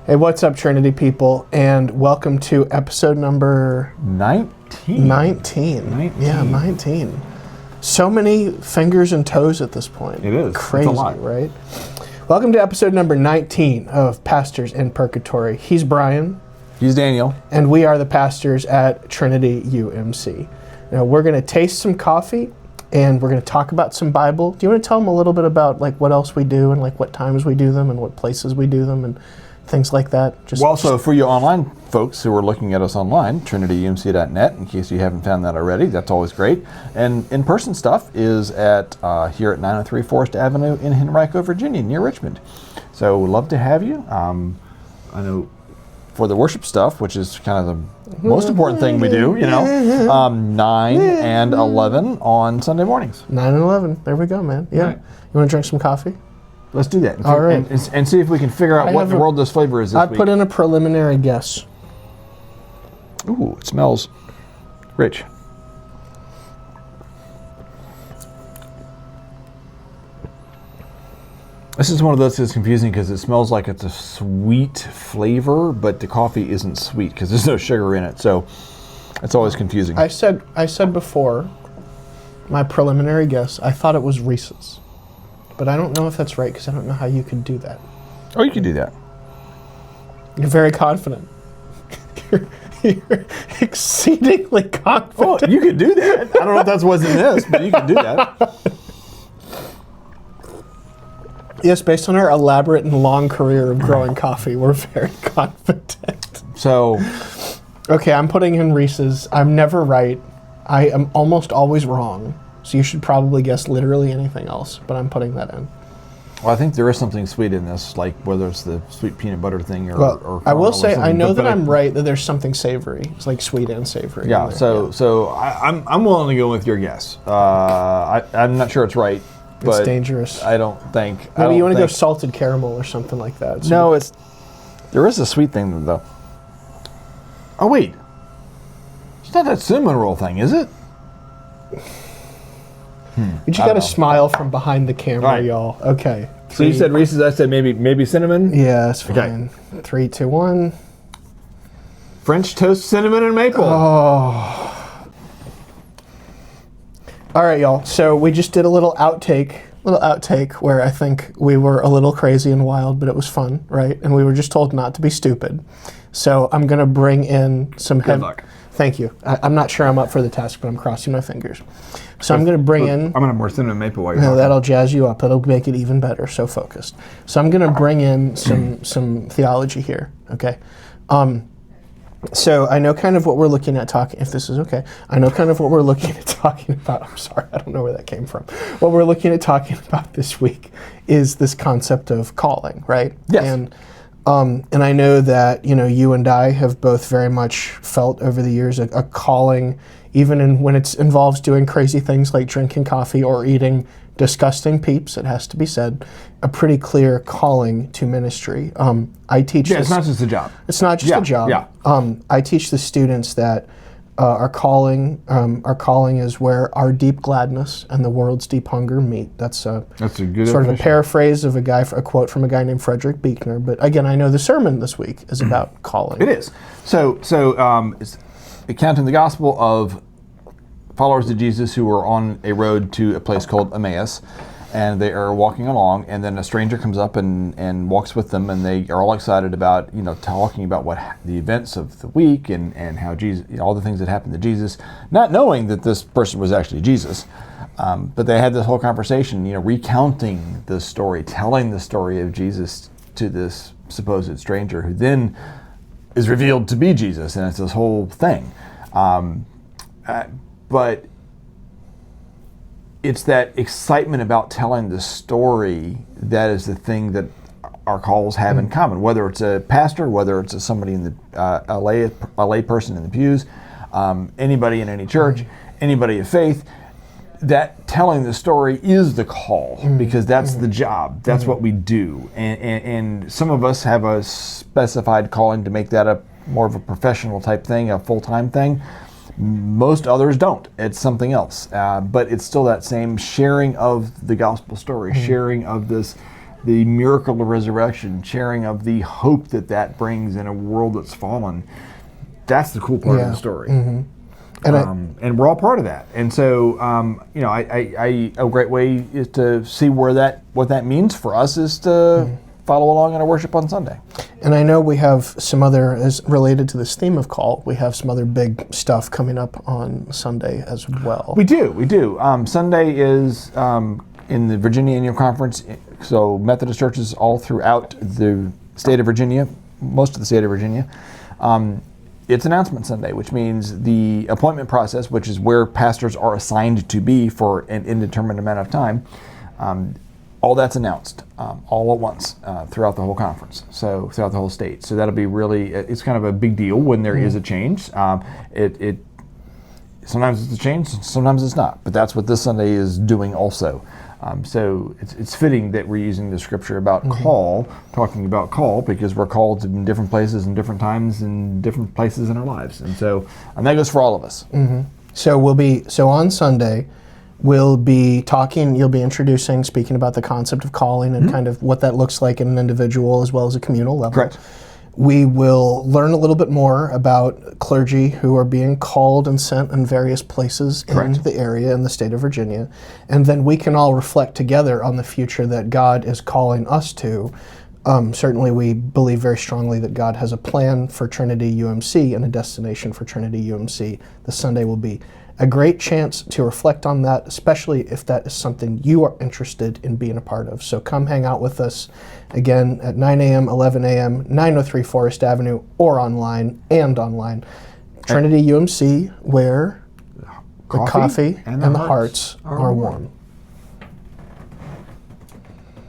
Hey, what's up, Trinity people, and welcome to episode number 19. 19. Yeah, 19. So many fingers and toes at this point. It is. Crazy, it's a lot. Right? Welcome to episode number 19 of Pastors in Perkatory. He's Brian. He's Daniel. And we are the pastors at Trinity UMC. Now, we're going to taste some coffee, and we're going to talk about some Bible. Do you want to tell them a little bit about like what else we do and like what times we do them and what places we do them and things like that? So for you online folks who are looking at us online, trinityumc.net, in case you haven't found that already, that's always great. And in-person stuff is at here at 903 Forest Avenue in Henrico, Virginia, near Richmond. So we'd love to have you. I know for the worship stuff, which is kind of the most important thing we do, 9 and 11 on Sunday mornings. 9 and 11. There we go, man. Yeah. Right. You want to drink some coffee? Let's do that. All right. And see if we can figure out what in the world this flavor is this week. I put in a preliminary guess. Ooh, it smells rich. This is one of those that's confusing because it smells like it's a sweet flavor, but the coffee isn't sweet because there's no sugar in it. So it's always confusing. I said before, my preliminary guess, I thought it was Reese's. But I don't know if that's right because I don't know how you could do that. Oh, you can do that. You're very confident. You're exceedingly confident. Oh, you could do that. I don't know if that was in this, but you can do that. Yes, based on our elaborate and long career of growing coffee, we're very confident. So, okay, I'm putting in Reese's. I'm never right. I am almost always wrong. So you should probably guess literally anything else, but I'm putting that in. Well, I think there is something sweet in this, like whether it's the sweet peanut butter thing or. Well, or I will say I know but I'm right that there's something savory. It's like sweet and savory. Yeah. So I'm willing to go with your guess. I'm not sure it's right. But it's dangerous. I don't think. Maybe you want to go salted caramel or something like that. So no, there is a sweet thing though. Oh wait, it's not that cinnamon roll thing, is it? You just got to smile from behind the camera, right, y'all. Okay. So you said Reese's. I said maybe cinnamon. Yeah, that's fine. Okay. 3, 2, 1. French toast, cinnamon, and maple. Oh. All right, y'all. So we just did a little outtake where I think we were a little crazy and wild, but it was fun, right? And we were just told not to be stupid. So I'm gonna bring in some. Good luck. Thank you. I'm not sure I'm up for the task, but I'm crossing my fingers. So I'm going to bring in... I'm going to have more cinnamon maple while you're talking. That'll jazz you up. It'll make it even better. So focused. So I'm going to bring in some theology here. Okay. So I know kind of what we're looking at talking... If this is okay. I know kind of what we're looking at talking about. I'm sorry. I don't know where that came from. What we're looking at talking about this week is this concept of calling, right? Yes. And I know that, you and I have both very much felt over the years a calling, even when it involves doing crazy things like drinking coffee or eating disgusting peeps, it has to be said, a pretty clear calling to ministry. I teach it's not just a job. It's not just a job. Yeah. I teach the students that our calling is where our deep gladness and the world's deep hunger meet. That's a good sort of a paraphrase of a quote from a guy named Frederick Buechner. But again, I know the sermon this week is about calling. It is. So it's accounting the gospel of followers of Jesus who were on a road to a place called Emmaus, and they are walking along, and then a stranger comes up and walks with them, and they are all excited about, talking about what the events of the week and how Jesus, all the things that happened to Jesus, not knowing that this person was actually Jesus. But they had this whole conversation, recounting the story, telling the story of Jesus to this supposed stranger who then is revealed to be Jesus, and it's this whole thing. But it's that excitement about telling the story that is the thing that our calls have in common, whether it's a pastor, whether it's somebody in the a lay person in the pews, anybody in any church, anybody of faith. That telling the story is the call, because that's the job. That's what we do. And some of us have a specified calling to make that a more of a professional type thing, a full-time thing. Most others don't. It's something else. But it's still that same sharing of the gospel story, sharing of this the miracle of resurrection, sharing of the hope that brings in a world that's fallen. That's the cool part of the story. Mm-hmm. And we're all part of that. And so, a great way is to see what that means for us is to follow along in our worship on Sunday. And I know we have some other, as related to this theme of call, we have some other big stuff coming up on Sunday as well. We do. Sunday is in the Virginia Annual Conference, so Methodist churches all throughout the state of Virginia, most of the state of Virginia. It's Announcement Sunday, which means the appointment process, which is where pastors are assigned to be for an indeterminate amount of time, all that's announced all at once throughout the whole conference, so throughout the whole state. So that'll be really, it's kind of a big deal when there is a change. Sometimes it's a change, sometimes it's not, but that's what this Sunday is doing also. So it's fitting that we're using the scripture about call, talking about call, because we're called in different places and different times and different places in our lives. And that goes for all of us. Mm-hmm. So on Sunday, we'll be talking, you'll be introducing, speaking about the concept of calling and kind of what that looks like in an individual as well as a communal level. Correct. We will learn a little bit more about clergy who are being called and sent in various places in the area in the state of Virginia. And then we can all reflect together on the future that God is calling us to. Certainly we believe very strongly that God has a plan for Trinity UMC and a destination for Trinity UMC. This Sunday will be a great chance to reflect on that, especially if that is something you are interested in being a part of. So come hang out with us again at 9 a.m., 11 a.m., 903 Forest Avenue, or online. Trinity UMC, where the coffee and the hearts are warm.